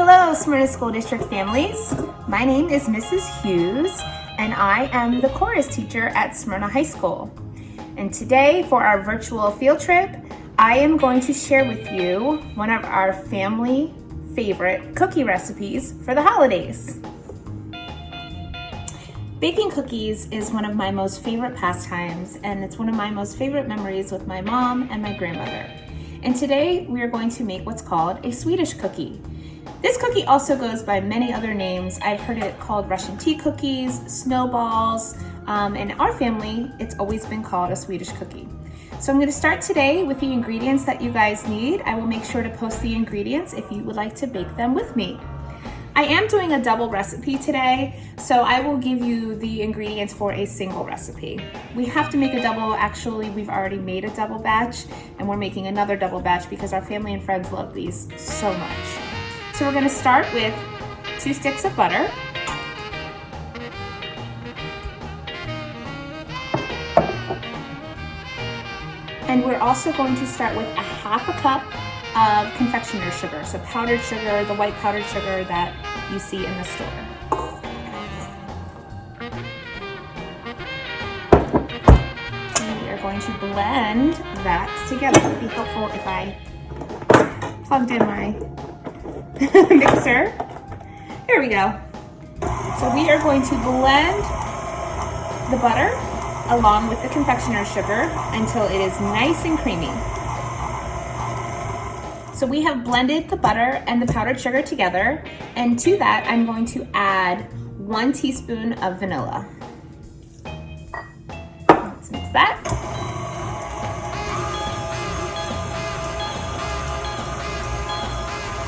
Hello, Smyrna School District families. My name is Mrs. Hughes, and I am the chorus teacher at Smyrna High School. And today, for our virtual field trip, I am going to share with you one of our family favorite cookie recipes for the holidays. Baking cookies is one of my most favorite pastimes, and it's one of my most favorite memories with my mom and my grandmother. And today, we are going to make what's called a Swedish cookie. This cookie also goes by many other names. I've heard it called Russian tea cookies, snowballs. In our family, it's always been called a Swedish cookie. So I'm going to start today with the ingredients that you guys need. I will make sure to post the ingredients if you would like to bake them with me. I am doing a double recipe today, so I will give you the ingredients for a single recipe. We have to make a double. Actually, we've already made a double batch, and we're making another double batch because our family and friends love these so much. So we're going to start with 2 sticks of butter. And we're also going to start with a half a cup of confectioner sugar, so powdered sugar, the white powdered sugar that you see in the store. And we are going to blend that together. It would be helpful if I plugged in my mixer. Here we go. So we are going to blend the butter along with the confectioner sugar until it is nice and creamy. So we have blended the butter and the powdered sugar together, and to that I'm going to add 1 teaspoon of vanilla. Let's mix that.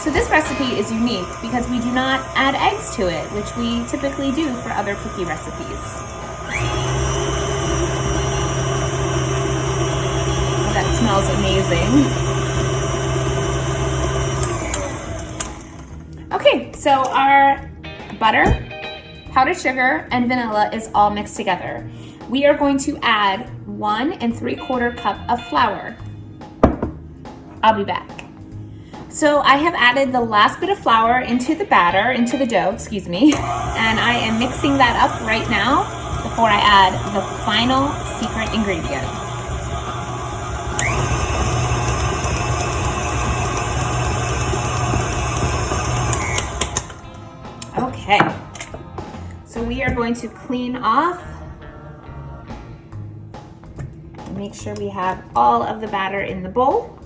So this recipe is unique because we do not add eggs to it, which we typically do for other cookie recipes. Oh, that smells amazing. Okay, so our butter, powdered sugar, and vanilla is all mixed together. We are going to add 1 3/4 cup of flour. I'll be back. So I have added the last bit of flour into the dough, and I am mixing that up right now before I add the final secret ingredient. Okay, so we are going to clean off and make sure we have all of the batter in the bowl.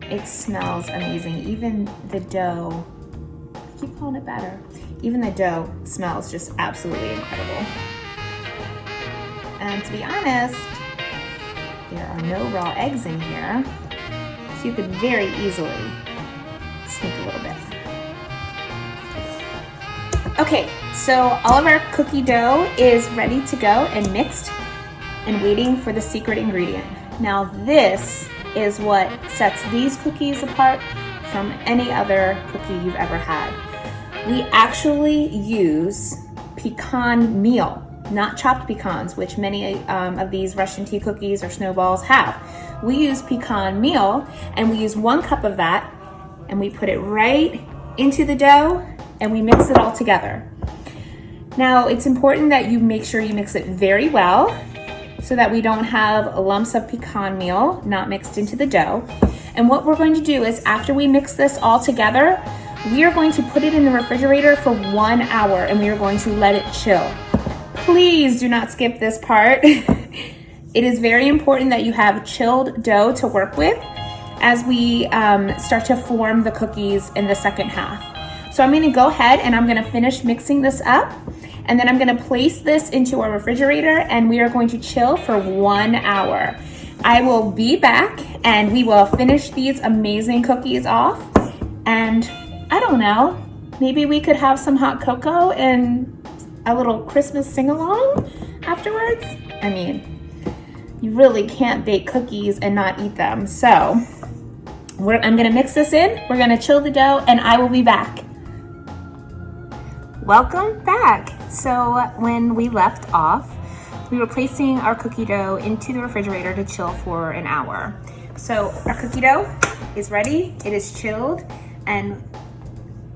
It smells amazing. Even the dough, I keep calling it batter. Even the dough smells just absolutely incredible. And to be honest, there are no raw eggs in here, so you could very easily sneak a little bit. Okay, so all of our cookie dough is ready to go and mixed and waiting for the secret ingredient. Now this is what sets these cookies apart from any other cookie you've ever had. We actually use pecan meal, not chopped pecans, which many of these Russian tea cookies or snowballs have. We use pecan meal, and we use 1 cup of that, and we put it right into the dough, and we mix it all together. Now, it's important that you make sure you mix it very well, so that we don't have lumps of pecan meal not mixed into the dough. And what we're going to do is, after we mix this all together, we are going to put it in the refrigerator for 1 hour, and we are going to let it chill. Please do not skip this part. It is very important that you have chilled dough to work with as we start to form the cookies in the second half. So I'm gonna go ahead and I'm gonna finish mixing this up, and then I'm gonna place this into our refrigerator, and we are going to chill for 1 hour. I will be back and we will finish these amazing cookies off. And I don't know, maybe we could have some hot cocoa and a little Christmas sing-along afterwards. I mean, you really can't bake cookies and not eat them. So I'm gonna mix this in, we're gonna chill the dough, and I will be back. Welcome back. So when we left off, we were placing our cookie dough into the refrigerator to chill for an hour. So our cookie dough is ready, it is chilled, and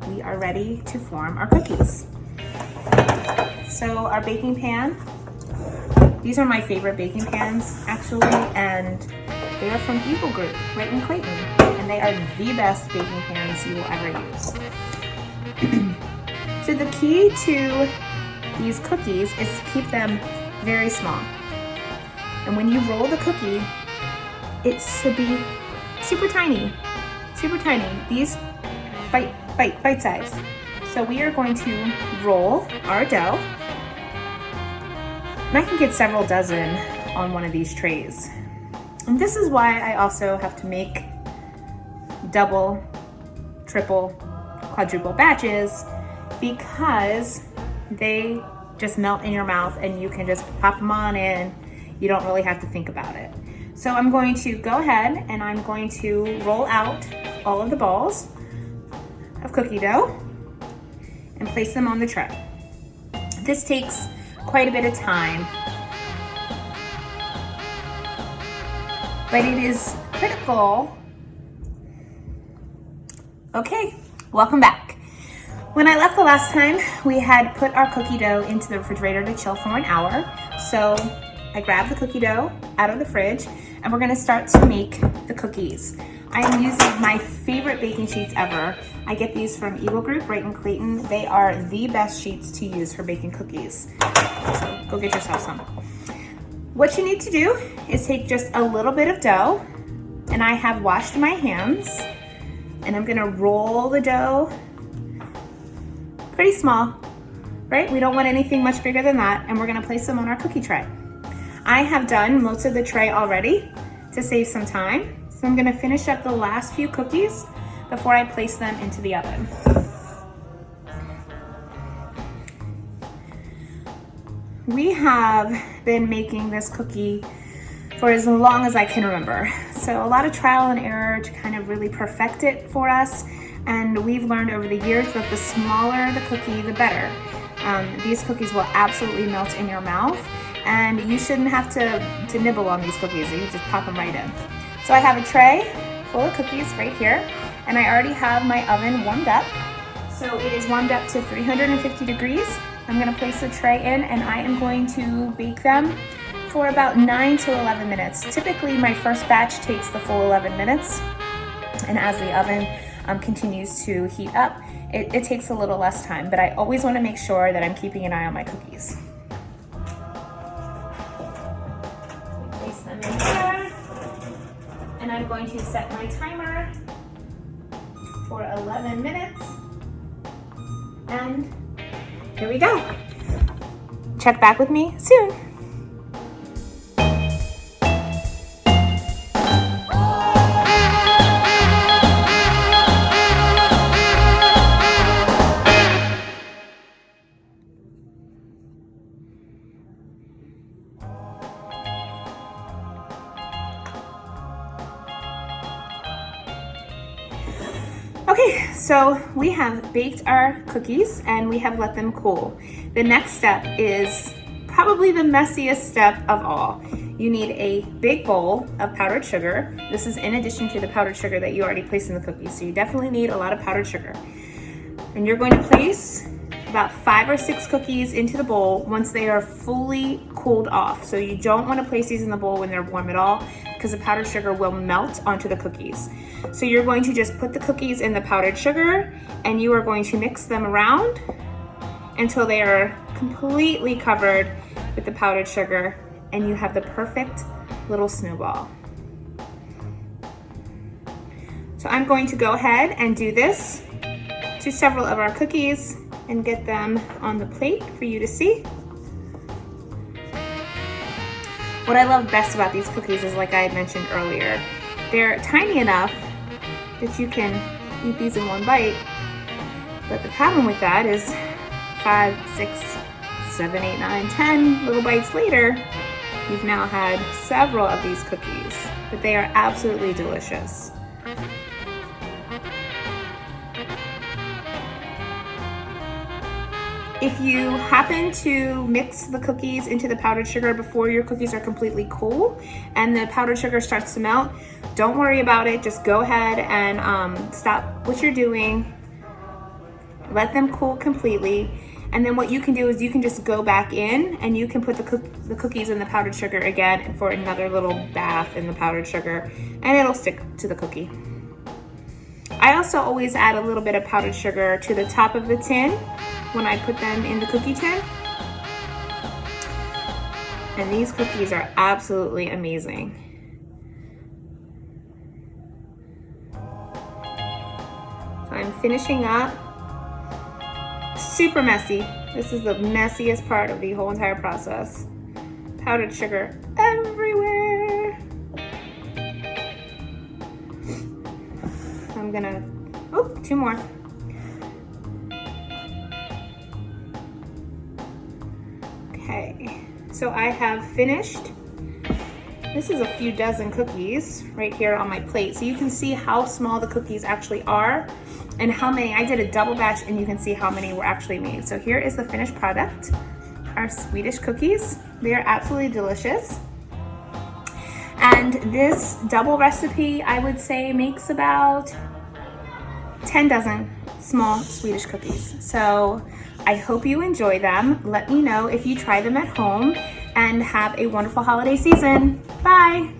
we are ready to form our cookies. So our baking pan, these are my favorite baking pans actually, and they are from Eagle Group, right in Clayton, and they are the best baking pans you will ever use. So the key to these cookies is to keep them very small. And when you roll the cookie, it should be super tiny, super tiny. These bite size. So we are going to roll our dough. And I can get several dozen on one of these trays. And this is why I also have to make double, triple, quadruple batches, because they just melt in your mouth and you can just pop them on in. You don't really have to think about it. So I'm going to go ahead and I'm going to roll out all of the balls of cookie dough and place them on the tray. This takes quite a bit of time, but it is critical. Okay, welcome back. When I left the last time, we had put our cookie dough into the refrigerator to chill for an hour. So I grabbed the cookie dough out of the fridge and we're gonna start to make the cookies. I am using my favorite baking sheets ever. I get these from Eagle Group right in Clayton. They are the best sheets to use for baking cookies. So go get yourself some. What you need to do is take just a little bit of dough, and I have washed my hands, and I'm gonna roll the dough pretty small, right? We don't want anything much bigger than that, and we're gonna place them on our cookie tray. I have done most of the tray already to save some time. So I'm gonna finish up the last few cookies before I place them into the oven. We have been making this cookie for as long as I can remember. So a lot of trial and error to kind of really perfect it for us. And we've learned over the years that the smaller the cookie, the better. These cookies will absolutely melt in your mouth, and you shouldn't have to nibble on these cookies. You just pop them right in. So I have a tray full of cookies right here, and I already have my oven warmed up. So it is warmed up to 350 degrees. I'm gonna place the tray in and I am going to bake them for about 9 to 11 minutes. Typically my first batch takes the full 11 minutes, and as the oven continues to heat up, it takes a little less time, but I always wanna make sure that I'm keeping an eye on my cookies. Place them in here. And I'm going to set my timer for 11 minutes. And here we go. Check back with me soon. Okay, so we have baked our cookies and we have let them cool. The next step is probably the messiest step of all. You need a big bowl of powdered sugar. This is in addition to the powdered sugar that you already placed in the cookies, so you definitely need a lot of powdered sugar. And you're going to place about 5 or 6 cookies into the bowl once they are fully cooled off. So you don't want to place these in the bowl when they're warm at all, because the powdered sugar will melt onto the cookies. So you're going to just put the cookies in the powdered sugar and you are going to mix them around until they are completely covered with the powdered sugar and you have the perfect little snowball. So I'm going to go ahead and do this to several of our cookies and get them on the plate for you to see. What I love best about these cookies is, like I had mentioned earlier, they're tiny enough that you can eat these in one bite, but the problem with that is 5, 6, 7, 8, 9, 10 little bites later, you've now had several of these cookies, but they are absolutely delicious. If you happen to mix the cookies into the powdered sugar before your cookies are completely cool and the powdered sugar starts to melt, don't worry about it. Just go ahead and stop what you're doing. let them cool completely. And then what you can do is you can just go back in and you can put the cookies in the powdered sugar again for another little bath in the powdered sugar, and it'll stick to the cookie. I also always add a little bit of powdered sugar to the top of the tin when I put them in the cookie tin. And these cookies are absolutely amazing. So I'm finishing up. Super messy. This is the messiest part of the whole entire process. Powdered sugar everywhere. I'm gonna, oh, 2 more. Okay, so I have finished. This is a few dozen cookies right here on my plate. So you can see how small the cookies actually are and how many. I did a double batch and you can see how many were actually made. So here is the finished product, our Swedish cookies. They are absolutely delicious. And this double recipe, I would say, makes about 10 dozen small Swedish cookies. So I hope you enjoy them. Let me know if you try them at home, and have a wonderful holiday season. Bye.